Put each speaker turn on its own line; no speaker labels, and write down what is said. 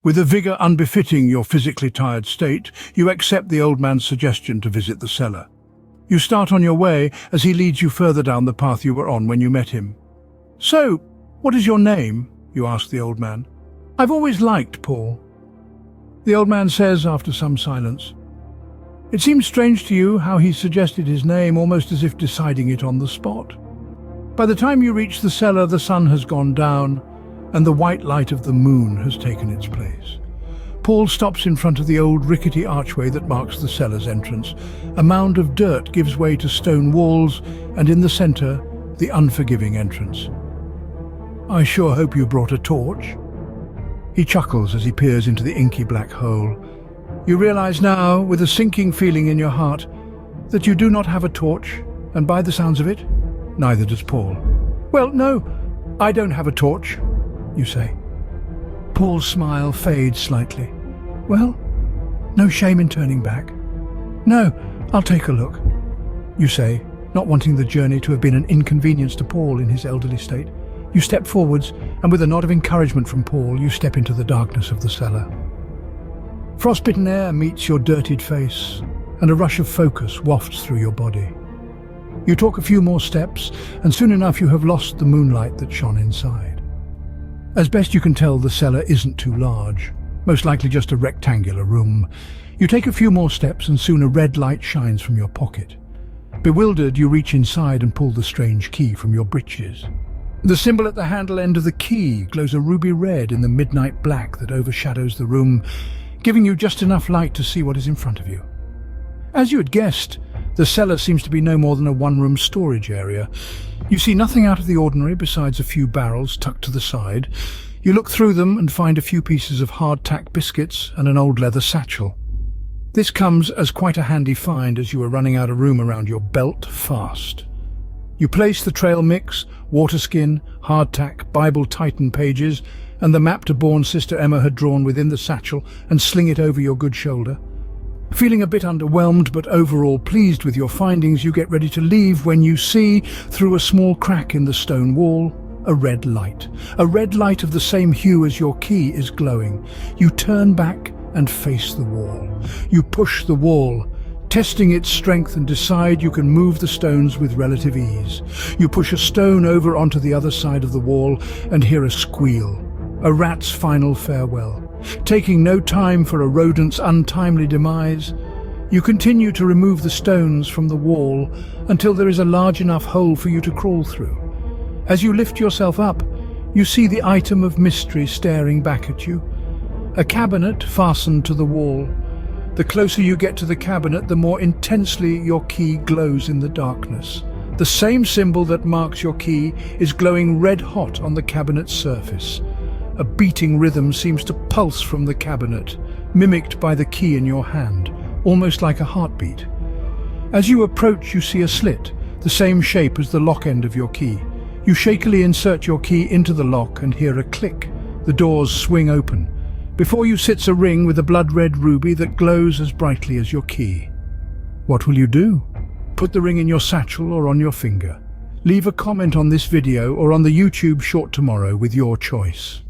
With a vigour unbefitting your physically tired state, you accept the old man's suggestion to visit the cellar. You start on your way as he leads you further down the path you were on when you met him. "So, what is your name?" you ask the old man. "I've always liked Paul." The old man says after some silence, "It seems strange to you how he suggested his name, almost as if deciding it on the spot. By the time you reach the cellar, the sun has gone down, and the white light of the moon has taken its place. Paul stops in front of the old rickety archway that marks the cellar's entrance. A mound of dirt gives way to stone walls, and in the centre, the unforgiving entrance. "I sure hope you brought a torch." He chuckles as he peers into the inky black hole. You realize now, with a sinking feeling in your heart, that you do not have a torch, and by the sounds of it, neither does Paul. "Well, no, I don't have a torch," you say. Paul's smile fades slightly. "Well, no shame in turning back." "No, I'll take a look," you say, not wanting the journey to have been an inconvenience to Paul in his elderly state. You step forwards, and with a nod of encouragement from Paul, you step into the darkness of the cellar. Frostbitten air meets your dirtied face, and a rush of focus wafts through your body. You talk a few more steps, and soon enough you have lost the moonlight that shone inside. As best you can tell, the cellar isn't too large, most likely just a rectangular room. You take a few more steps, and soon a red light shines from your pocket. Bewildered, you reach inside and pull the strange key from your breeches. The symbol at the handle end of the key glows a ruby red in the midnight black that overshadows the room, giving you just enough light to see what is in front of you. As you had guessed, the cellar seems to be no more than a one-room storage area. You see nothing out of the ordinary besides a few barrels tucked to the side. You look through them and find a few pieces of hardtack biscuits and an old leather satchel. This comes as quite a handy find as you are running out of room around your belt fast. You place the trail mix, water skin, hardtack, Bible Titan pages, and the map to Bourne's sister Emma had drawn within the satchel and sling it over your good shoulder. Feeling a bit underwhelmed but overall pleased with your findings, you get ready to leave when you see, through a small crack in the stone wall, a red light. A red light of the same hue as your key is glowing. You turn back and face the wall. You push the wall, testing its strength, and decide you can move the stones with relative ease. You push a stone over onto the other side of the wall and hear a squeal, a rat's final farewell. Taking no time for a rodent's untimely demise, you continue to remove the stones from the wall until there is a large enough hole for you to crawl through. As you lift yourself up, you see the item of mystery staring back at you. A cabinet fastened to the wall. The closer you get to the cabinet, the more intensely your key glows in the darkness. The same symbol that marks your key is glowing red-hot on the cabinet's surface. A beating rhythm seems to pulse from the cabinet, mimicked by the key in your hand, almost like a heartbeat. As you approach, you see a slit, the same shape as the lock end of your key. You shakily insert your key into the lock and hear a click. The doors swing open. Before you sits a ring with a blood-red ruby that glows as brightly as your key. What will you do? Put the ring in your satchel or on your finger? Leave a comment on this video or on the YouTube short tomorrow with your choice.